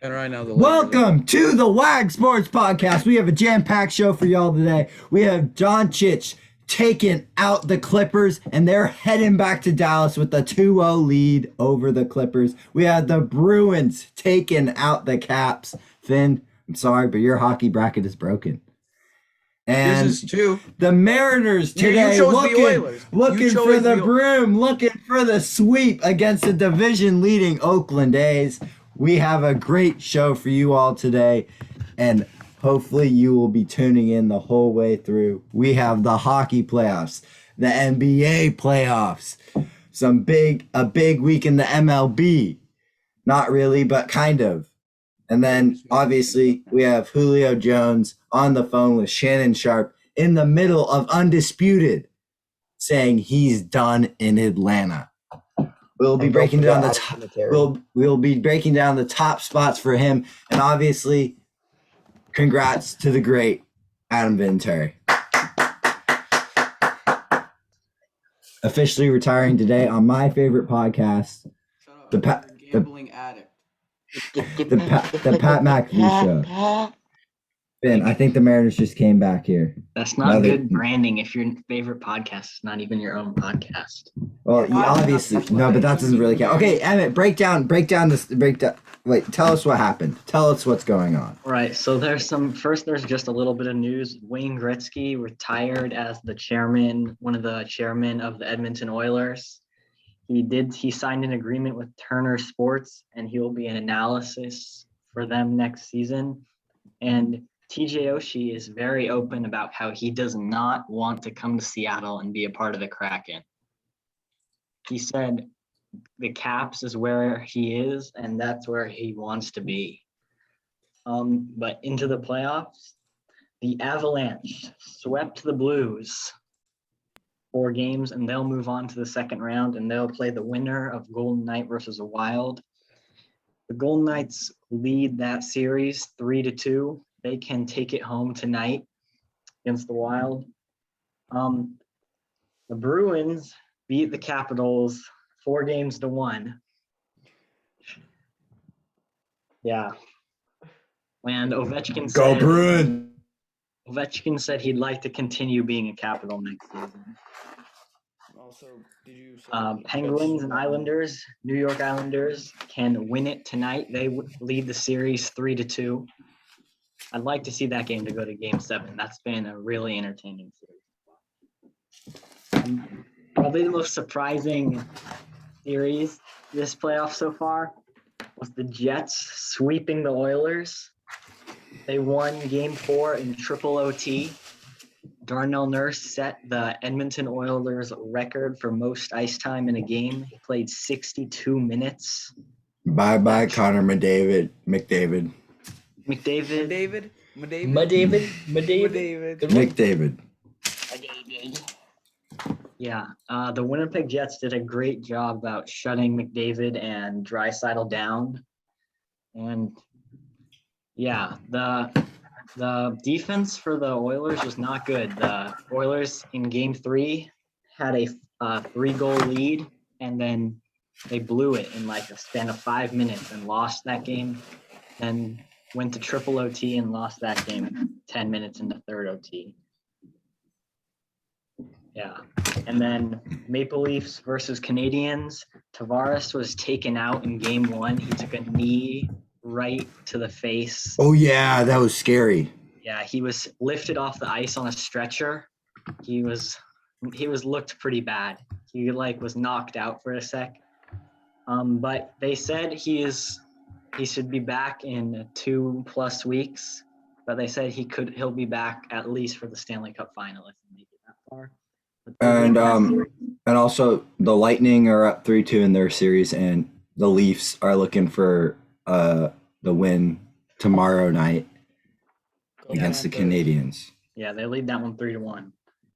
And right now, Welcome to the WAG Sports Podcast. We have a jam-packed show for y'all today. We have Doncic taking out the Clippers, and they're heading back to Dallas with a 2-0 lead over the Clippers. We have the Bruins taking out the Caps. Finn, I'm sorry, but your hockey bracket is broken. And this is two. The Mariners today looking for the broom, looking for the sweep against the division-leading Oakland A's. We have a great show for you all today, and hopefully you will be tuning in the whole way through. We have the hockey playoffs, the NBA playoffs, a big week in the MLB. Not really, but kind of. And then, obviously, we have Julio Jones on the phone with Shannon Sharp in the middle of Undisputed, saying he's done in Atlanta. We'll be breaking down the top. We'll be breaking down the top spots for him, and obviously, congrats to the great Adam Vinatieri. Officially retiring today on my favorite podcast, Gambling addict. the Pat McAfee Show. Ben, I think the Mariners just came back here. That's not good branding if your favorite podcast is not even your own podcast. Well, obviously, no, but that doesn't really count. Okay, Emmett, break down. Wait, tell us what happened. Tell us what's going on. Right. So there's just a little bit of news. Wayne Gretzky retired as one of the chairmen of the Edmonton Oilers. He signed an agreement with Turner Sports, and he will be an analysis for them next season. And TJ Oshie is very open about how he does not want to come to Seattle and be a part of the Kraken. He said the Caps is where he is, and that's where he wants to be. But into the playoffs, the Avalanche swept the Blues 4 games, and they'll move on to the second round, and they'll play the winner of Golden Knight versus the Wild. The Golden Knights lead that series 3-2. They can take it home tonight against the Wild. The Bruins beat the Capitals 4-1. Yeah. And Ovechkin said he'd like to continue being a Capital next season. Also, Penguins and Islanders, New York Islanders, can win it tonight. They lead the series 3-2. I'd like to see that game to go to Game 7. That's been a really entertaining series. Probably the most surprising series this playoff so far was the Jets sweeping the Oilers. They won Game 4 in triple OT. Darnell Nurse set the Edmonton Oilers record for most ice time in a game. He played 62 minutes. Bye-bye, Connor McDavid. Yeah, the Winnipeg Jets did a great job about shutting McDavid and Draisaitl down. And yeah, the defense for the Oilers was not good. The Oilers in Game 3 had a 3-goal lead, and then they blew it in like a span of 5 minutes and lost that game. And went to triple OT and lost that game 10 minutes into third OT. Yeah. And then Maple Leafs versus Canadiens. Tavares was taken out in Game 1. He took a knee right to the face. Oh, yeah, that was scary. Yeah, he was lifted off the ice on a stretcher. He looked pretty bad. He was knocked out for a sec. But they said he should be back in 2+ weeks, but they said he'll be back at least for the Stanley Cup final if they make it that far. And also the Lightning are up 3-2 in their series, and the Leafs are looking for the win tomorrow night against the Canadiens. Yeah, they lead that one 3-1. And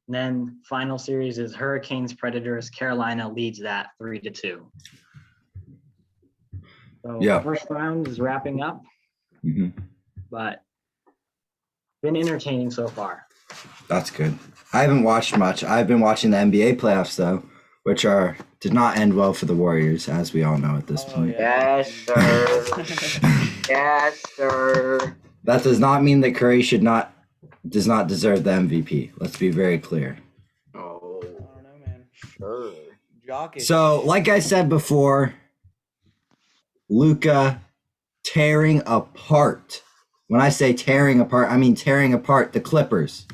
then final series is Hurricanes Predators. Carolina leads that 3-2. So First round is wrapping up, but been entertaining so far. That's good. I haven't watched much. I've been watching the NBA playoffs, though. did not end well for the Warriors, as we all know at this point. Yeah. Yes, sir. Yes, sir. That does not mean that Curry does not deserve the MVP. Let's be very clear. Oh, I don't know, man. sure. Jock is So, like I said before, Luka tearing apart. When I say tearing apart, I mean tearing apart the Clippers.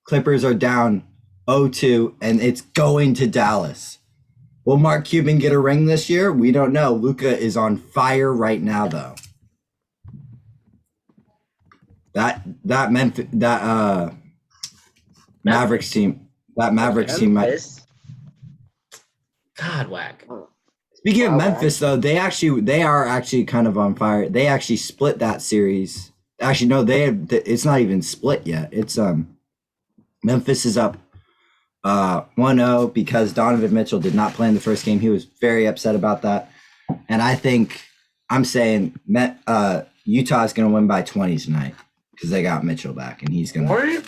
Clippers are down 0-2, and it's going to Dallas. Will Mark Cuban get a ring this year? We don't know. Luka is on fire right now, though. Mavericks team might. God, WAG. Speaking of Memphis, though, they are actually kind of on fire. They actually split that series. Actually, no, it's not even split yet. It's Memphis is up 1-0 because Donovan Mitchell did not play in the first game. He was very upset about that. And I'm saying Utah is going to win by 20 tonight because they got Mitchell back, and he's going to.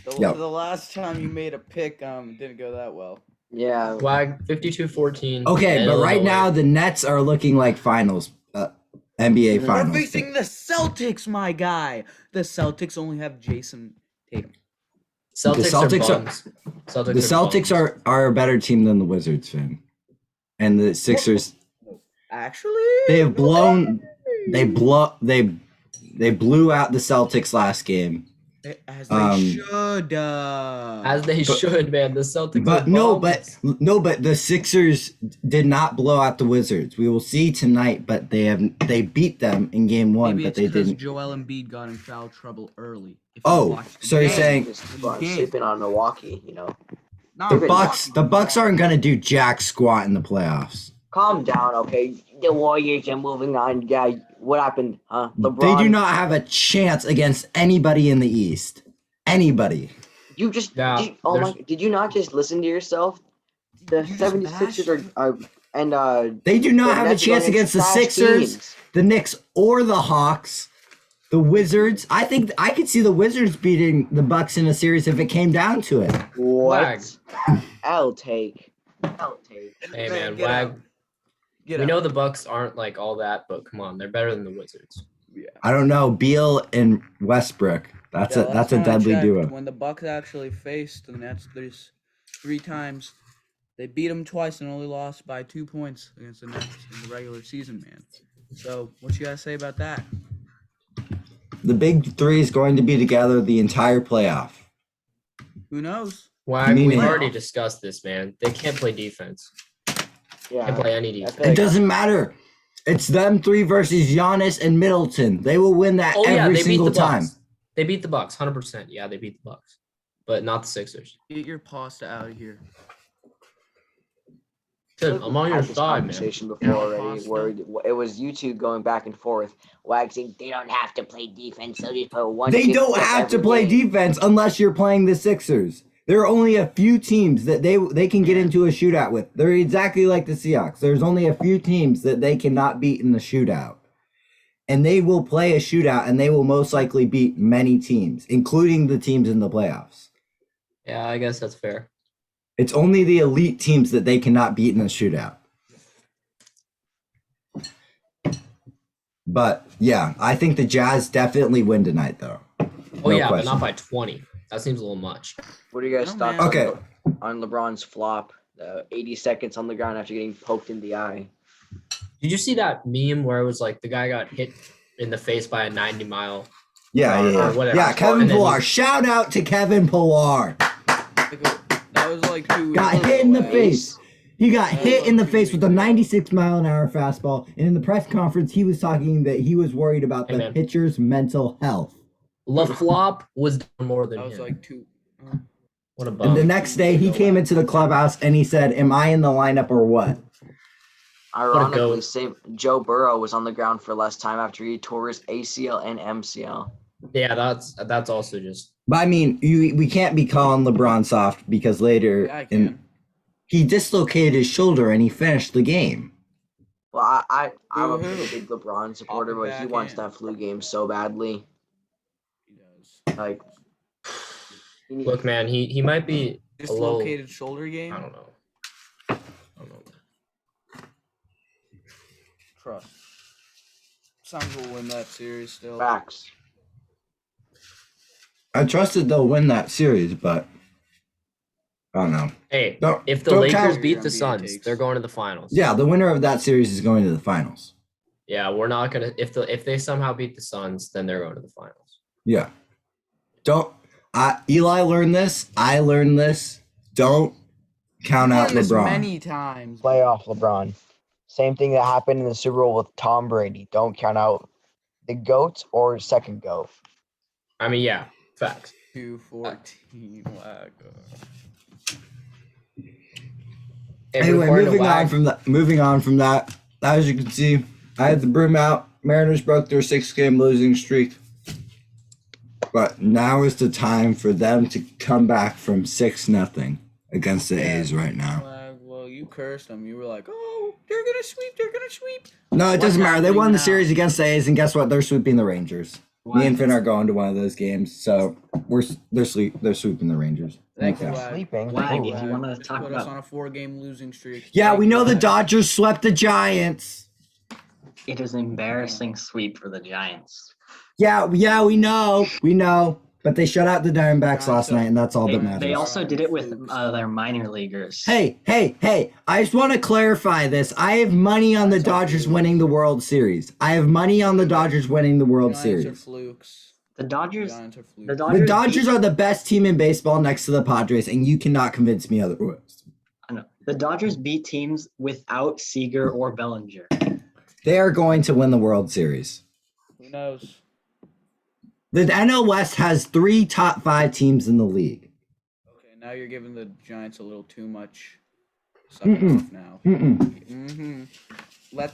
The last time you made a pick didn't go that well. Yeah. WAG 52-14. Okay, but right now the Nets are looking like finals, NBA We're finals. facing the Celtics, my guy. The Celtics only have Jason Tatum. The Celtics are a better team than the Wizards, fan. And the Sixers. Actually, They blew out the Celtics last game. as they should. As they should, man. The Celtics. But the Sixers did not blow out the Wizards. We will see tonight, but they beat them in game 1, Maybe but they didn't. Joel Embiid got in foul trouble early. So you're saying sleeping on Milwaukee, the Bucks aren't gonna do jack squat in the playoffs. Calm down, okay? The Warriors are moving on. Yeah, what happened? LeBron. They do not have a chance against anybody in the East. Anybody. You just did you not just listen to yourself? The 76ers are they do not have a chance against the Sixers, teams. the Knicks, or the Hawks. The Wizards. I think I could see the Wizards beating the Bucks in a series if it came down to it. What? I'll take. Hey man, WAG. We know the Bucks aren't like all that, but come on, they're better than the Wizards. Yeah. I don't know. Beal and Westbrook. That's a deadly duo. When the Bucks actually faced the Nets, there's 3 times. They beat them twice and only lost by 2 points against the Nets in the regular season, man. So what you gotta say about that? The big 3 is going to be together the entire playoff. Who knows? WAG, we've already discussed this, man. They can't play defense. Yeah. Can't play any defense. It doesn't matter. It's them 3 versus Giannis and Middleton. They will win that every single time. They beat the Bucks, 100%. Yeah, they beat the Bucks, but not the Sixers. Get your pasta out of here. Good, I'm on your side, man. Conversation before already, where it was you two going back and forth. WAG saying they don't have to play defense. So just put one. They don't have to play defense unless you're playing the Sixers. There are only a few teams that they can get into a shootout with. They're exactly like the Seahawks. There's only a few teams that they cannot beat in the shootout. And they will play a shootout, and they will most likely beat many teams, including the teams in the playoffs. Yeah, I guess that's fair. It's only the elite teams that they cannot beat in the shootout. But, yeah, I think the Jazz definitely win tonight, though. Oh, yeah, but not by 20. That seems a little much. What do you guys thought on LeBron's flop? 80 seconds on the ground after getting poked in the eye. Did you see that meme where it was like the guy got hit in the face by a 90-mile? Yeah, Kevin Pillar. Shout out to Kevin Pillar. That was like 2 weeks. Got hit in the face. He got hit in the face with a 96-mile-an-hour fastball. And in the press conference, he was talking that he was worried about the pitcher's mental health. LaFlop was done more than him. That was like 2. What a bum. And the next day, he came into the clubhouse and he said, "Am I in the lineup or what?" Ironically, Joe Burrow was on the ground for less time after he tore his ACL and MCL. Yeah, that's also just. But I mean, we can't be calling LeBron soft because later he dislocated his shoulder and he finished the game. Well, I'm a big LeBron supporter, but he wants that flu game so badly. He does. Like, look, man, he might be dislocated shoulder game. I don't know. Trust. Suns will win that series still. Facts. I trusted they'll win that series, but I don't know. Hey, Don't- if the don't Lakers count- beat the NBA Suns, takes. they're going to the finals. Yeah, the winner of that series is going to the finals. Yeah, we're not gonna. If they somehow beat the Suns, then they're going to the finals. Yeah. Eli learned this. I learned this. Don't count out Won this LeBron. many times. Playoff LeBron. Same thing that happened in the Super Bowl with Tom Brady. Don't count out the GOAT or second GOAT. I mean, yeah, facts. 2-14 WAG. Anyway, moving on from that. As you can see, I had the broom out. Mariners broke their 6-game losing streak. But now is the time for them to come back from 6-0 against the A's right now. WAG, well, you cursed them. You were like, oh, they're going to sweep. They're going to sweep. No, it doesn't matter. They happening won the now? series against the A's, and guess what? They're sweeping the Rangers. Me and Finn are going to one of those games, so they're sweeping the Rangers. Thank you, Okay. WAG. Sleeping. WAG, Ooh. if you want to Just talk put us about on a 4-game losing streak. Yeah, Thank we you, know the WAG. Dodgers swept the Giants. it is an embarrassing sweep for the Giants. Yeah, we know. But they shut out the Diamondbacks last night, and that's all that They matters. also did it with their minor leaguers. Hey, I just want to clarify this. I have money on the Dodgers winning the World Series. Giants are Series. flukes. The Dodgers. Giants are flukes. The The Dodgers. Dodgers are the best team in baseball next to the Padres, and you cannot convince me otherwise. I know. The Dodgers beat teams without Seager or Bellinger. They are going to win the World Series. Who knows? The NL West has 3 top 5 teams in the league. Okay, now you're giving the Giants a little too much. Sucking off now. Mm-hmm.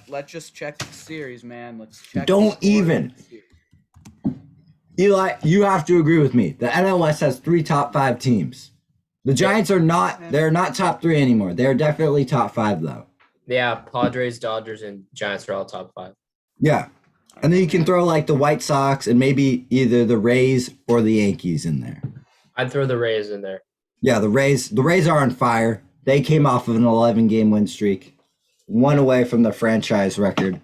Let's just check the series, man. Let's check. Don't the score even. of the series. Eli, you have to agree with me. The NL West has 3 top 5 teams. The Giants are not, they're not top 3 anymore. They're definitely top 5, though. Yeah, Padres, Dodgers, and Giants are all top 5. Yeah. And then you can throw like the White Sox and maybe either the Rays or the Yankees in there. I'd throw the Rays in there. Yeah, the Rays are on fire. They came off of an 11-game win streak, 1 away from the franchise record.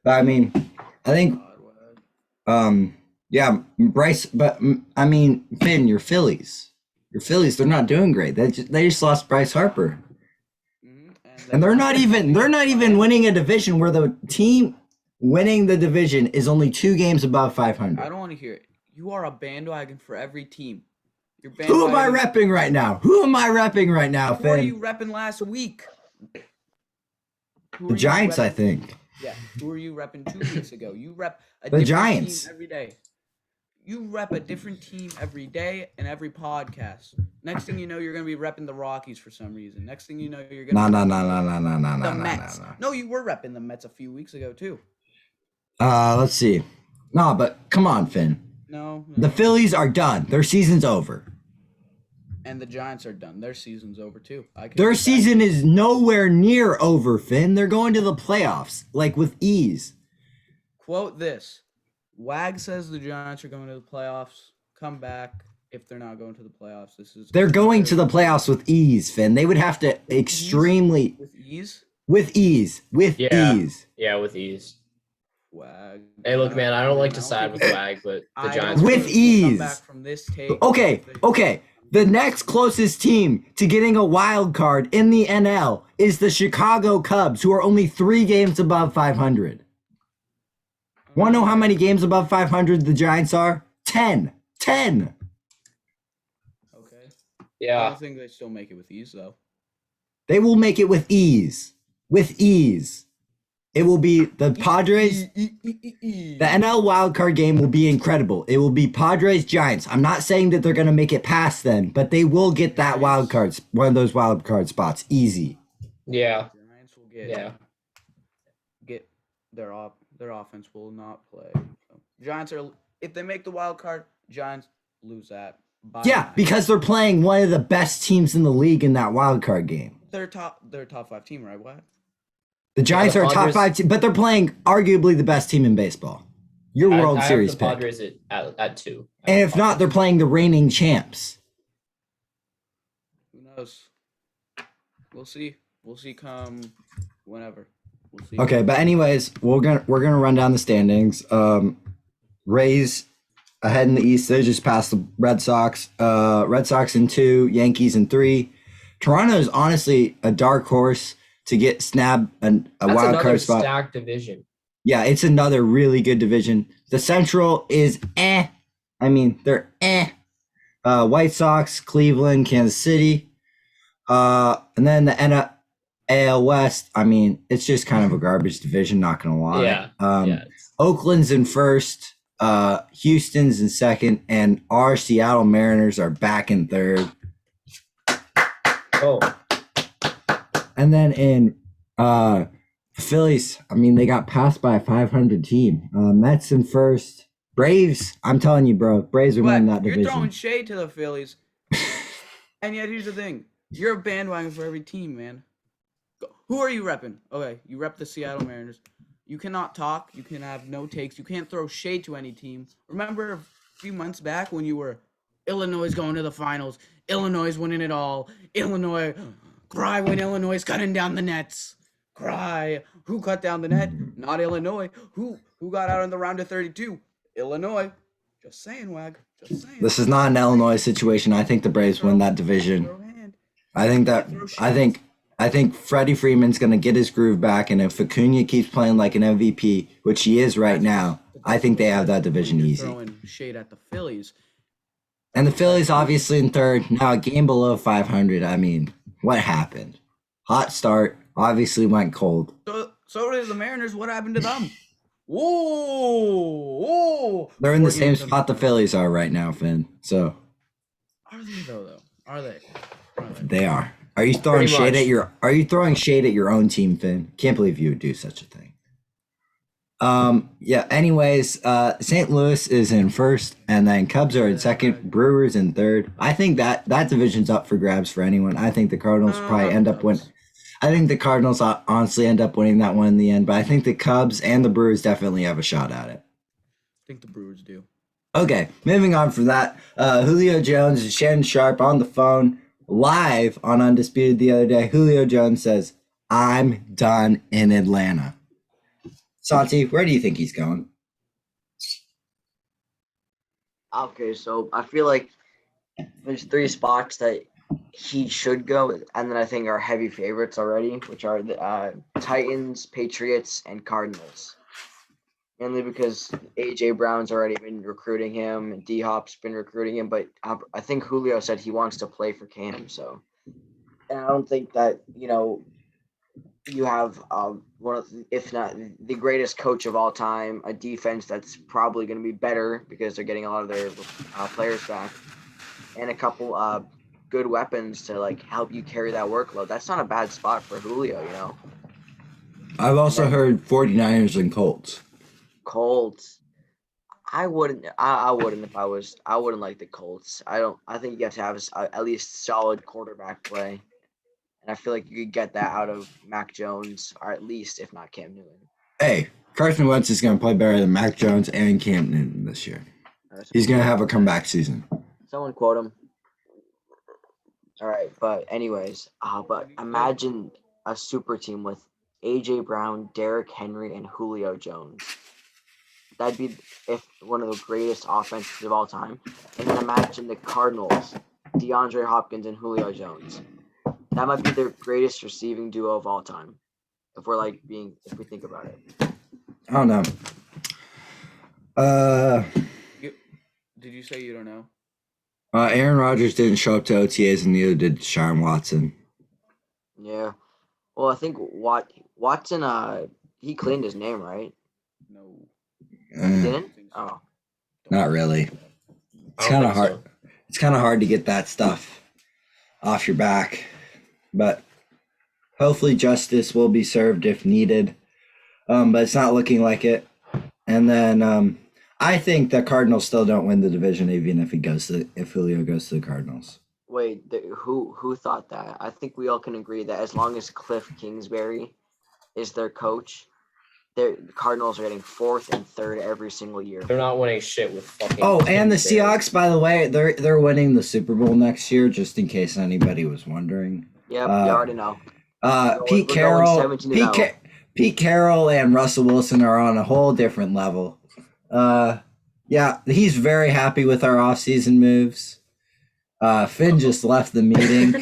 But I mean, I think, yeah, Bryce. But I mean, Finn, your Phillies, they're not doing great. They just lost Bryce Harper, and they're not even winning a division where the team winning the division is only 2 games above 500. I don't want to hear it. You are a bandwagon for every team. You're Who am I bandwagoning- repping right now? Who am I repping right now, Who are you Finn? repping last week? Who The are you Giants, I repping- think. Yeah. Who were you repping 2 weeks ago? You rep a The different Giants. team every day. You rep a different team every day and every podcast. Next thing you know, you're gonna be repping the Rockies for some reason. Next thing you know, you're gonna No. the Mets. No, you were repping the Mets a few weeks ago too. Let's see. No, but come on, Finn. No. The Phillies are done. Their season's over. And the Giants are done. Their season's over too. Their season is nowhere near over, Finn. They're going to the playoffs, like with ease. Quote this. WAG says the Giants are going to the playoffs. Come back if they're not going to the playoffs. They're going to the playoffs with ease, Finn. They would have to extremely with ease. with ease. Yeah, with ease. WAG. Hey, look, man, I don't like to side with WAG, but the Giants. With ease. Come back from this take. Okay. The next closest team to getting a wild card in the NL is the Chicago Cubs, who are only 3 games above 500. Want to know how many games above 500 the Giants are? 10. Okay. I Yeah. don't think they still make it with ease though. They will make it with ease. With ease. It will be the Padres. The NL wildcard game will be incredible. It will be Padres Giants. I'm not saying that they're going to make it past then, but they will get that wild card, one of those wild card spots, easy. Yeah. Giants will get their offense will not play. So, Giants are if they make the wild card, Giants lose that. By Yeah, 9. because they're playing one of the best teams in the league in that wild card game. They're a top 5 team, right? What? The Giants the are a top Padres- 5 team, but they're playing arguably the best team in baseball. Your World I Series have the pick. Padres at 2. And if not, they're playing the reigning champs. Who knows? We'll see. We'll see come whenever. We'll see. Okay, but anyways, we're gonna run down the standings. Rays ahead in the East. They just passed the Red Sox. Red Sox in 2, Yankees in 3. Toronto is honestly a dark horse to snab a wild card spot. Stacked division. Yeah, it's another really good division. The Central is I mean, they're White Sox, Cleveland, Kansas City. And then the AL West, I mean, it's just kind of a garbage division, not going to lie. Yeah. Oakland's in first, Houston's in second, and our Seattle Mariners are back in third. Oh. And then in the Phillies, I mean, they got passed by a 500 team. Mets in first. Braves, I'm telling you, bro, Braves are winning that division. You're throwing shade to the Phillies. And yet, here's the thing. You're a bandwagon for every team, man. Who are you repping? Okay, you rep the Seattle Mariners. You cannot talk. You can have no takes. You can't throw shade to any team. Remember a few months back when you were Illinois is going to the finals. Illinois is winning it all. Illinois, cry when Illinois is cutting down the nets. Cry. Who cut down the net? Not Illinois. Who got out in the round of 32? Illinois. Just saying, WAG. Just saying. This is not an Illinois situation. I think the Braves win that division. I think Freddie Freeman's going to get his groove back, and if Acuna keeps playing like an MVP, which he is right now, I think they have that division easy. Throwing shade at the Phillies. And the Phillies obviously in third, now a game below 500. I mean, what happened? Hot start, obviously went cold. So did the Mariners. What happened to them? Whoa! They're in the same spot the Phillies are right now, Finn. So are they though? Are they? They are. Are you throwing shade at your own team, Finn? Can't believe you would do such a thing. Yeah, anyways, St. Louis is in first, and then Cubs are in second, Brewers in third. I think that division's up for grabs for anyone. I think the Cardinals probably end up winning. I think the Cardinals honestly end up winning that one in the end, but I think the Cubs and the Brewers definitely have a shot at it. I think the Brewers do. Okay, moving on from that, Julio Jones and Shannon Sharp on the phone live on Undisputed the other day. Julio Jones says, "I'm done in Atlanta." Santi, where do you think he's going? Okay, so I feel like there's 3 spots that he should go, and then I think are heavy favorites already, which are the Titans, Patriots, and Cardinals. Mainly because A.J. Brown's already been recruiting him, and D-Hop's been recruiting him, but I think Julio said he wants to play for Cam, so. And I don't think that, you have one of, if not the greatest coach of all time, a defense that's probably going to be better because they're getting a lot of their players back, and a couple good weapons to help you carry that workload. That's not a bad spot for Julio, I've also heard 49ers and Colts. I wouldn't if I wouldn't like the Colts. I think you have to have at least solid quarterback play. And I feel like you could get that out of Mac Jones, or at least, if not Cam Newton. Hey, Carson Wentz is going to play better than Mac Jones and Cam Newton this year. He's going to have a comeback season. Someone quote him. All right, but anyways, but imagine a super team with A.J. Brown, Derrick Henry, and Julio Jones. That'd be one of the greatest offenses of all time. And then imagine the Cardinals, DeAndre Hopkins and Julio Jones. That might be their greatest receiving duo of all time, if we think about it. I don't know. Did you say you don't know? Aaron Rodgers didn't show up to OTAs, and neither did Deshaun Watson. Yeah. Well, I think Watson, he cleaned his name, right? No. He didn't? Oh. Not really. It's kind of hard. So. It's kind of hard to get that stuff off your back. But hopefully justice will be served if needed. But it's not looking like it. And then I think the Cardinals still don't win the division, even if Julio goes to the Cardinals. Wait, who thought that? I think we all can agree that as long as Cliff Kingsbury is their coach, the Cardinals are getting 4th and 3rd every single year. They're not winning shit with fucking. Oh, and the Seahawks, by the way, they're winning the Super Bowl next year, just in case anybody was wondering. Yeah, you already know. Pete Carroll Pete Carroll and Russell Wilson are on a whole different level. Yeah, he's very happy with our offseason moves. Finn just left the meeting.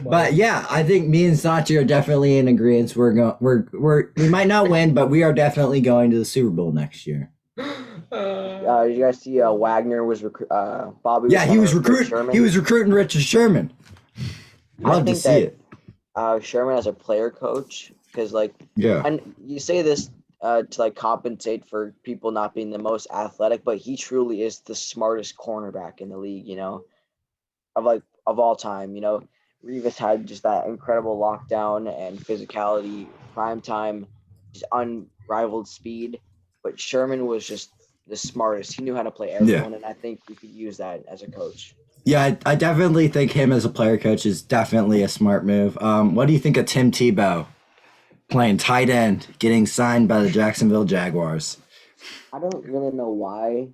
But yeah, I think me and Santi are definitely in agreement. We might not win, but we are definitely going to the Super Bowl next year. Did you guys see Wagner was Bobby? Yeah, he was recruiting. He was recruiting Richard Sherman. Love to see it. Sherman as a player coach, because and you say this to like compensate for people not being the most athletic, but he truly is the smartest cornerback in the league, of all time. Revis had just that incredible lockdown and physicality, prime time, just unrivaled speed, but Sherman was just the smartest. He knew how to play everyone, and I think we could use that as a coach. Yeah, I definitely think him as a player coach is definitely a smart move. What do you think of Tim Tebow playing tight end, getting signed by the Jacksonville Jaguars? I don't really know why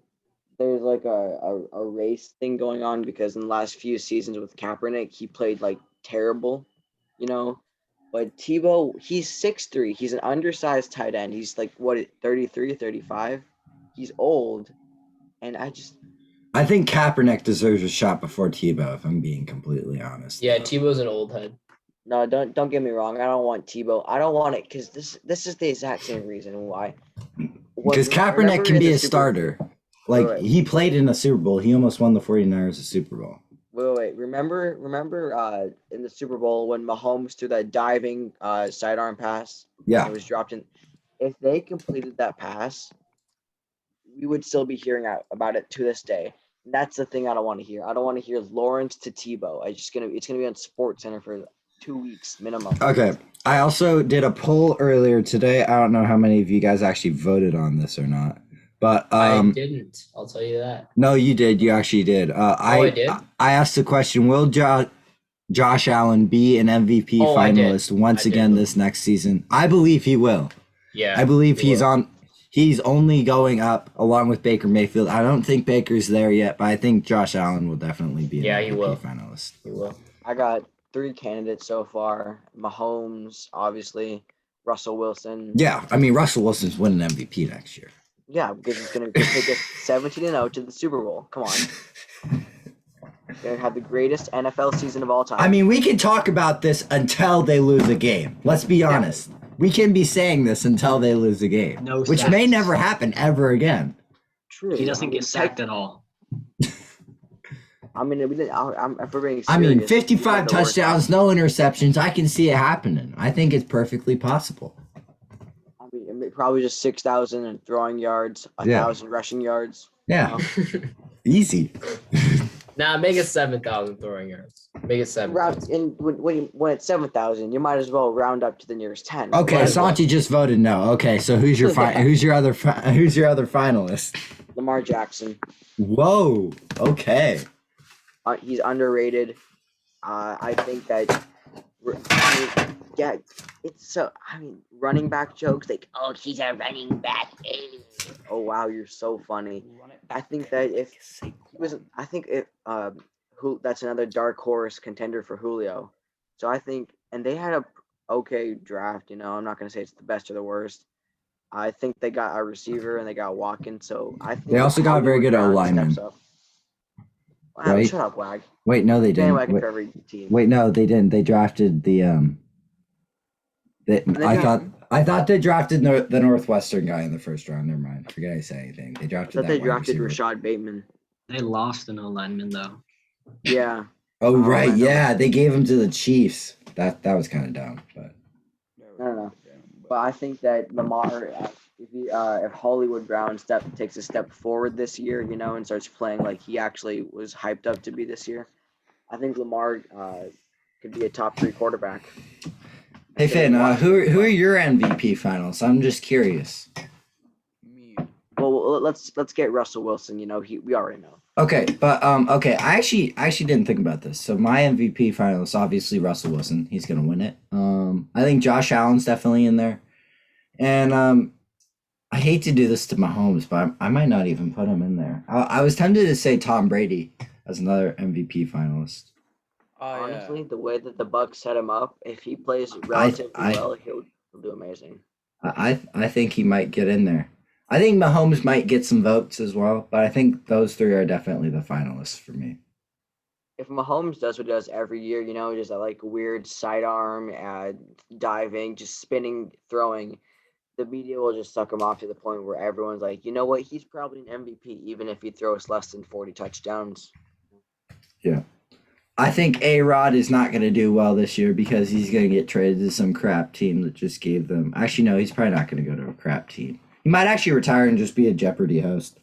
there's like a race thing going on, because in the last few seasons with Kaepernick, he played like terrible, But Tebow, he's 6'3". He's an undersized tight end. He's like, 33, 35? He's old. And I think Kaepernick deserves a shot before Tebow, if I'm being completely honest. Yeah, Tebow's an old head. No, don't get me wrong. I don't want Tebow. I don't want it because this is the exact same reason why. Because Kaepernick can be a starter. He played in a Super Bowl. He almost won the 49ers a Super Bowl. Wait. Remember in the Super Bowl when Mahomes threw that diving sidearm pass? Yeah. It was dropped in. If they completed that pass, we would still be hearing about it to this day. And that's the thing I don't want to hear. I don't want to hear Lawrence to Tebow. It's gonna be on SportsCenter for 2 weeks minimum. Okay. I also did a poll earlier today. I don't know how many of you guys actually voted on this or not. But I didn't. I'll tell you that. No, you did. You actually did. I did? I asked the question, will Josh Allen be an MVP finalist once again this next season? I believe he will. Yeah. I believe he's only going up along with Baker Mayfield. I don't think Baker's there yet, but I think Josh Allen will definitely be an MVP finalist. He will. I got 3 candidates so far. Mahomes, obviously. Russell Wilson. Yeah, I mean, Russell Wilson's winning MVP next year. Yeah, because he's going to take us 17-0 to the Super Bowl. Come on. Going to have the greatest NFL season of all time. I mean, we can talk about this until they lose a game. Let's be honest. We can be saying this until they lose a game, which may never happen ever again. True. He doesn't get sacked at all. I mean, if we're being serious, 55 touchdowns, no interceptions. I can see it happening. I think it's perfectly possible. I mean, probably just 6,000 throwing yards, 1,000 rushing yards. Yeah. Easy. Nah, make it 7,000 throwing yards. Make it 7,000. When it's 7,000, you might as well round up to the nearest 10. Okay, Santi just voted no. Okay, so who's your other finalist? Lamar Jackson. Whoa. Okay. He's underrated. I think that. Running back jokes like, oh, he's a running back. Oh wow, you're so funny. I think that that's another dark horse contender for Julio. So I think, and they had a okay draft. I'm not gonna say it's the best or the worst. I think they got a receiver and they got Watkins. So I think they also got a very good O-lineman. Right? Shut up, WAG. Wait, no, they didn't. For every team. Wait, no, they didn't. They drafted I thought they drafted the Northwestern guy in the first round. Never mind. I forget I said anything. They drafted. They drafted Rashad Bateman. They lost an O-lineman though. Yeah. Oh right, yeah. They gave him to the Chiefs. That was kind of dumb, but. I don't know, but I think that Lamar, if Hollywood Brown takes a step forward this year, and starts playing like he actually was hyped up to be this year, I think Lamar could be a top 3 quarterback. Hey Finn, who are your MVP finals? I'm just curious. Me. Well, let's get Russell Wilson. We already know. Okay, but okay, I actually didn't think about this. So my MVP finalist, obviously Russell Wilson. He's gonna win it. I think Josh Allen's definitely in there, and I hate to do this to Mahomes, but I might not even put him in there. I was tempted to say Tom Brady as another MVP finalist. Honestly, the way that the Bucks set him up, if he plays relatively well, he'll do amazing. I think he might get in there. I think Mahomes might get some votes as well, but I think those three are definitely the finalists for me. If Mahomes does what he does every year, just like weird sidearm, diving, just spinning, throwing, the media will just suck him off to the point where everyone's like, you know what, he's probably an MVP, even if he throws less than 40 touchdowns. Yeah. I think A-Rod is not going to do well this year because he's going to get traded to some crap team that just gave them... Actually, no, he's probably not going to go to a crap team. He might actually retire and just be a Jeopardy host.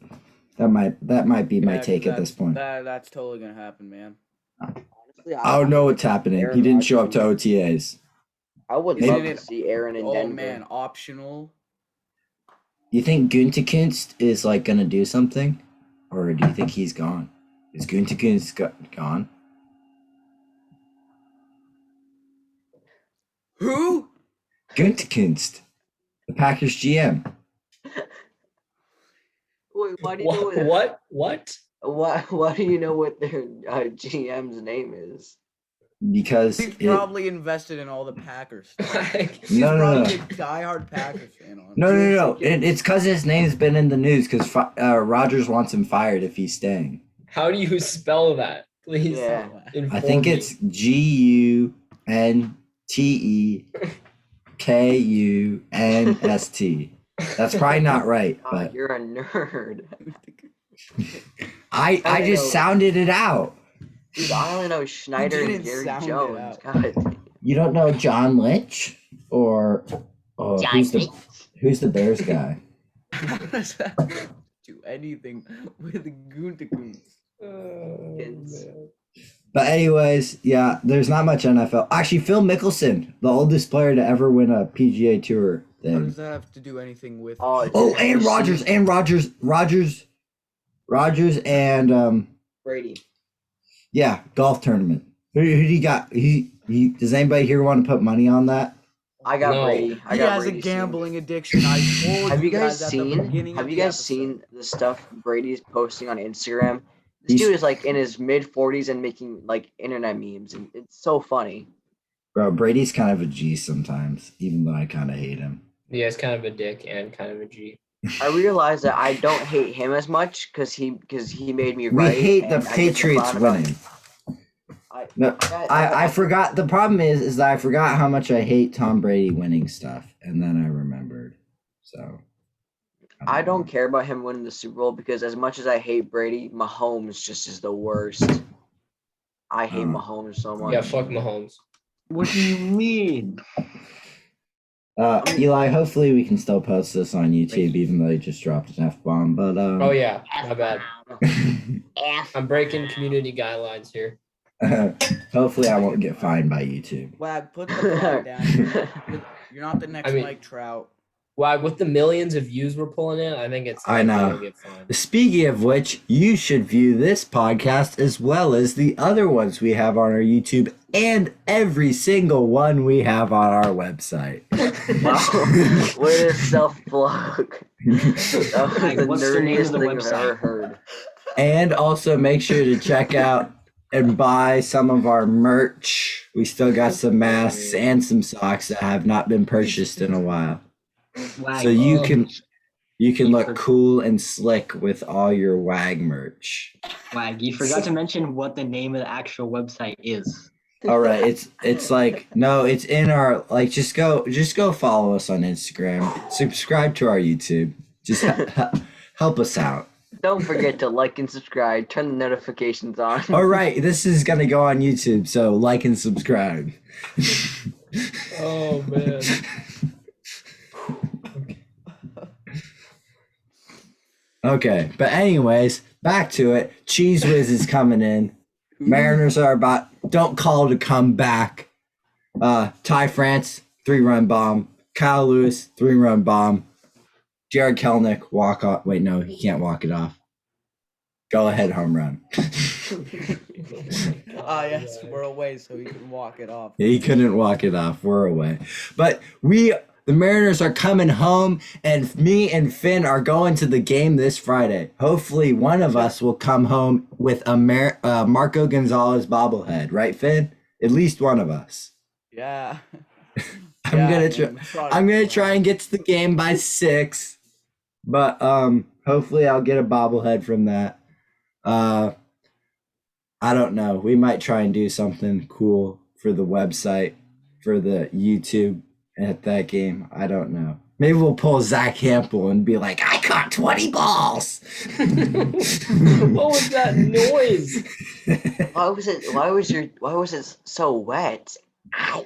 That might be my take at this point. That's totally going to happen, man. Honestly, I don't know what's happening. He didn't show up to OTAs. I would love to see Aaron in Denver. Oh, man, optional. You think Gutekunst is like going to do something? Or do you think he's gone? Is Gutekunst gone? Who? Gutekunst, the Packers GM. Wait, why do you know What? Why do you know what their GM's name is? Because he's probably invested in all the Packers. He's no. probably a diehard Packers fan. No. It's because his name's been in the news because Rodgers wants him fired if he's staying. How do you spell that? Please. Yeah. I think it's GUNTEKUNST. That's probably not right, but you're a nerd. I just sounded it out. Dude, I only know Schneider and Gary Jones. God. You don't know John Lynch or who's the Bears guy? How does that do anything with Gutekunst? But anyways, yeah, there's not much NFL. Actually, Phil Mickelson, the oldest player to ever win a PGA Tour thing. How does that have to do anything with? And Rodgers and Brady. Yeah, golf tournament. Who do you got? He does anybody here want to put money on that? I got Brady. He has a gambling addiction. Have you guys seen the stuff Brady's posting on Instagram? This dude is like in his mid-40s and making like internet memes, and it's so funny. Bro, Brady's kind of a G sometimes, even though I kind of hate him. Yeah, he's kind of a dick and kind of a G. I realize that I don't hate him as much because he made me right. We hate the Patriots winning. I forgot. The problem is that I forgot how much I hate Tom Brady winning stuff, and then I remembered. So I don't care about him winning the Super Bowl because as much as I hate Brady, Mahomes just is the worst. I hate Mahomes so much. Yeah, fuck Mahomes. What do you mean? Eli, hopefully we can still post this on YouTube, even though you just dropped an F-bomb. But oh yeah, my bad. I'm breaking community guidelines here. Hopefully I won't get fined by YouTube. WAG, put the flag down. You're not the next Mike Trout. WAG, with the millions of views we're pulling in, I think it's I know. Get fined. Speaking of which, you should view this podcast as well as the other ones we have on our YouTube and every single one we have on our website. Wow. What a self-plug. That was the nerdiest thing I've ever heard. And also make sure to check out and buy some of our merch. We still got some masks and some socks that have not been purchased in a while. So you can look cool and slick with all your WAG merch. WAG, you forgot to mention what the name of the actual website is. All right, it's like no, it's in our like just go follow us on Instagram, subscribe to our YouTube, just help us out. Don't forget to like and subscribe, turn the notifications on. All right, this is gonna go on YouTube, so like and subscribe. Oh man. Okay, but anyways, back to it. Cheese Whiz is coming in. Mariners are about don't call to come back. Ty France, 3-run bomb. Kyle Lewis, 3-run bomb. Jared Kelenic, walk off. Wait, no, he can't walk it off. Go ahead, home run. Yes, we're away, so he can walk it off. He couldn't walk it off. We're away. But The Mariners are coming home, and me and Finn are going to the game this Friday. Hopefully, one of us will come home with a Marco Gonzalez bobblehead, right, Finn? At least one of us. Yeah. I'm gonna try and get to the game by 6, but hopefully I'll get a bobblehead from that. I don't know. We might try and do something cool for the website, for the YouTube. At that game, I don't know. Maybe we'll pull Zach Hampel and be like, I caught 20 balls. What was that noise? Why was it so wet? I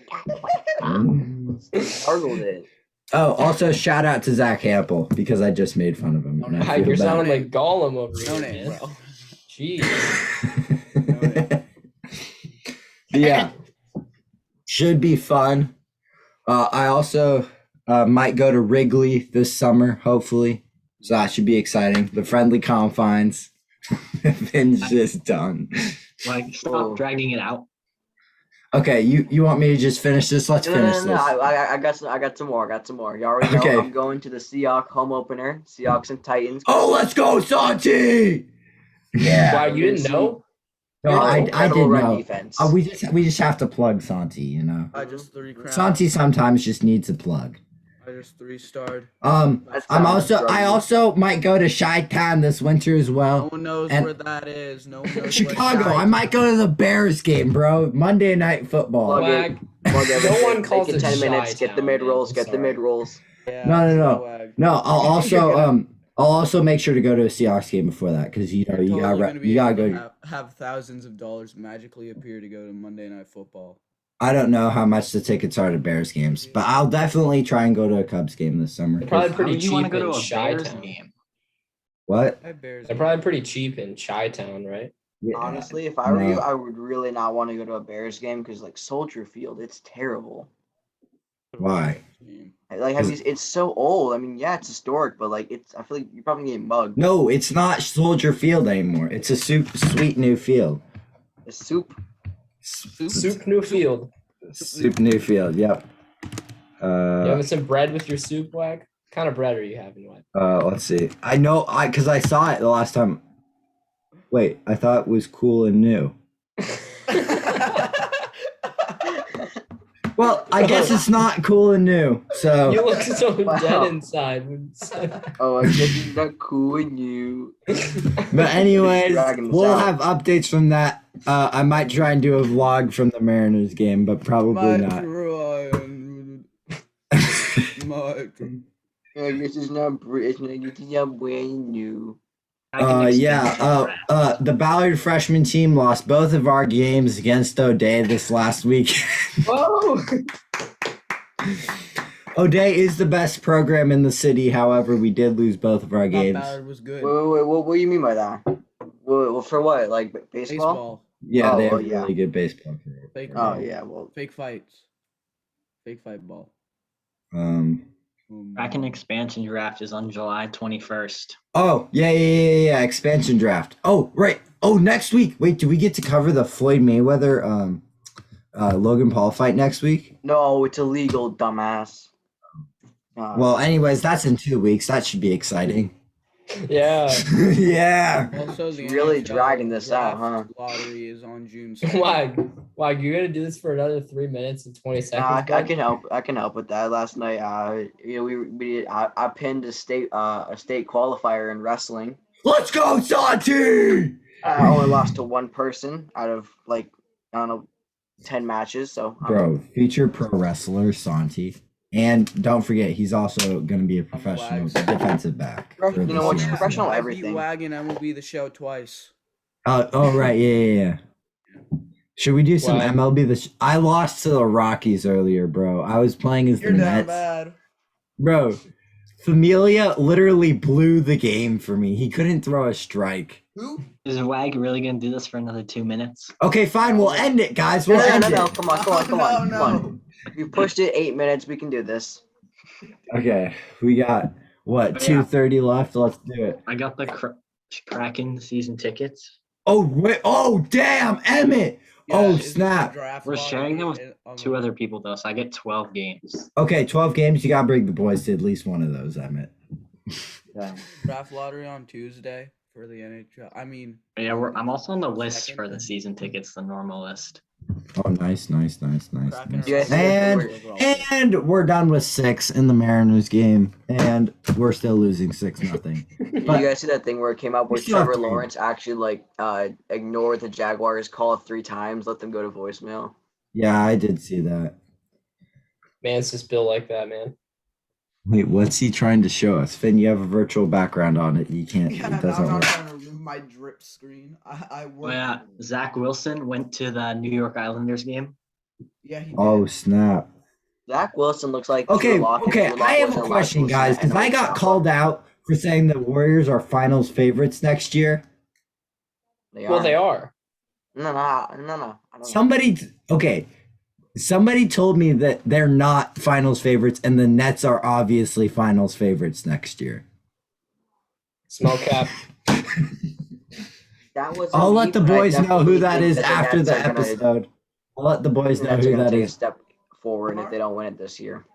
startled it. Oh, also shout out to Zach Hampel because I just made fun of him. You're sounding like Gollum over here, name, man. bro. Jeez. Yeah. Should be fun. I also might go to Wrigley this summer, hopefully. So that should be exciting. The friendly confines. Finn's just done. Like, stop dragging it out. Okay, you want me to just finish this? Let's finish this. I got some more. You already know I'm going to the Seahawks home opener. Seahawks and Titans. Oh, let's go, Santi! Yeah. Wow, you didn't know? No, I didn't know. Defense. We just have to plug Santi, you know. I just 3 crowns. Santi sometimes just needs a plug. I just 3-starred. I also might go to Chi-Town this winter as well. No one knows where that is. No one knows Chicago. I might go to the Bears game, bro. Monday Night Football. No one calls it 10 minutes. Chi-Town, Get the mid rolls. Get the mid rolls. Yeah, No. I'll also make sure to go to a Seahawks game before that because you gotta go. Have thousands of dollars magically appear to go to Monday Night Football. I don't know how much the tickets are to Bears games, but I'll definitely try and go to a Cubs game this summer. They're probably pretty cheap want to go in to a Bears Chi-Town. game? What? They're probably pretty cheap in Chi-Town, right? Yeah. Honestly, if I were you, I would really not want to go to a Bears game because like Soldier Field, it's terrible. Why? Like, it's so old. I mean, yeah, it's historic, but like, I feel like you're probably getting mugged. No, it's not Soldier Field anymore. It's a sweet new field. The soup. Soup new field. Soup new field. Yep. You having some bread with your soup, WAG? What kind of bread are you having, WAG? Let's see. I know, because I saw it the last time. Wait, I thought it was cool and new. Well, I guess it's not cool and new. So you look so dead inside. Oh, I guess it's not cool and new. But anyways, we'll have updates from that. I might try and do a vlog from the Mariners game, but probably not. This is not brand new. The Ballard freshman team lost both of our games against O'Day this last week. Whoa! O'Day is the best program in the city. However, we did lose both of our games. Ballard was good. Wait, what do you mean by that? Well, for what? Like baseball? Yeah, they have really good baseball. Fake fights. Fake fight ball. Kraken expansion draft is on July 21st. Oh, yeah. Expansion draft. Oh, right. Oh, next week. Wait, do we get to cover the Floyd Mayweather Logan Paul fight next week? No, it's illegal, dumbass. Well, anyways, that's in 2 weeks. That should be exciting. Yeah. Yeah. Also, the really NHL dragging this out, huh? Lottery is on June 2nd. Why? You're gonna do this for another 3 minutes and 20 seconds? I can help. I can help with that. Last night, I pinned a state qualifier in wrestling. Let's go, Santi! I only lost to one person out of 10 matches. So bro, future pro wrestler Santi. And don't forget, he's also going to be a professional defensive back. You know what? Professional everything. WAG and MLB the show twice. Oh, right. Yeah. Should we do some MLB? I lost to the Rockies earlier, bro. I was playing as the Mets. Bad. Bro, Familia literally blew the game for me. He couldn't throw a strike. Who? Is WAG really going to do this for another 2 minutes? Okay, fine. We'll end it, guys. We'll end it. No. Come on. If you pushed it 8 minutes, we can do this. Okay, we got, 2:30 left? Let's do it. I got the Kraken season tickets. Oh, wait. Oh, damn, Emmett. Oh, is it snap. draft We're sharing them lottery with on two the- other people though, so I get 12 games. Okay, 12 games. You gotta bring the boys to at least one of those, Emmett. Yeah. draft lottery on Tuesday for the NHL. I mean, Yeah, I'm also on the list Second. for the season tickets, the normal list. Oh, nice. cracking You guys see And- that thing And we're done with 6 in the Mariners game, and we're still losing 6-0. you guys see that thing where it came up where We still have Trevor three. Lawrence actually ignored the Jaguars call 3 times, let them go to voicemail? Yeah, I did see that. Man, it's just built like that, man. Wait, what's he trying to show us? Finn, you have a virtual background on it. You can't. yeah, It I'm doesn't not work. trying to remove my drip screen. I work. Oh yeah, Zach Wilson went to the New York Islanders game. Yeah, he did. Oh snap! Zach Wilson looks like Okay, Drew Lock, and okay. Drew Lock I have a wasn't allowed question, to guys, listen to because I NHL got sound. called out for saying the Warriors are Finals favorites next year. They Well, are. they are. No. I don't know. Somebody told me that they're not Finals favorites, and the Nets are obviously Finals favorites next year. Small cap. That was. I'll let the boys know who that is after the Nets episode. I'll let the boys The know Nets are who gonna that take a is. step forward if they don't win it this year.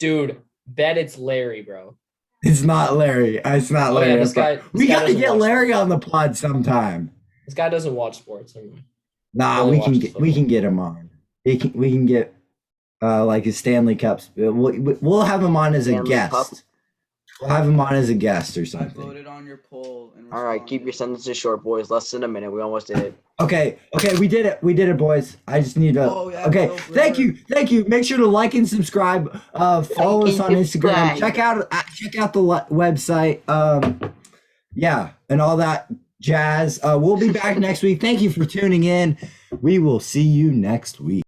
Dude, bet it's Larry, bro. It's not Larry. It's not Oh, Larry. yeah, this guy- We this guy gotta doesn't get watch Larry sports. on the pod sometime. This guy doesn't watch sports. Never mind. Nah, Only we can watches get we can get him on. We can get like his Stanley Cups. We'll have him on as a Stanley guest. Cup? We'll have him on as a guest or I something. voted on your poll. And All right, keep your sentences short, boys. Less than a minute. We almost did it. Okay, we did it, boys. I just need to. Oh, yeah, okay, go for thank it. you. Make sure to like and subscribe. Follow us on Instagram. subscribe. Check out the website. Yeah, and all that jazz. We'll be back next week. Thank you for tuning in. We will see you next week.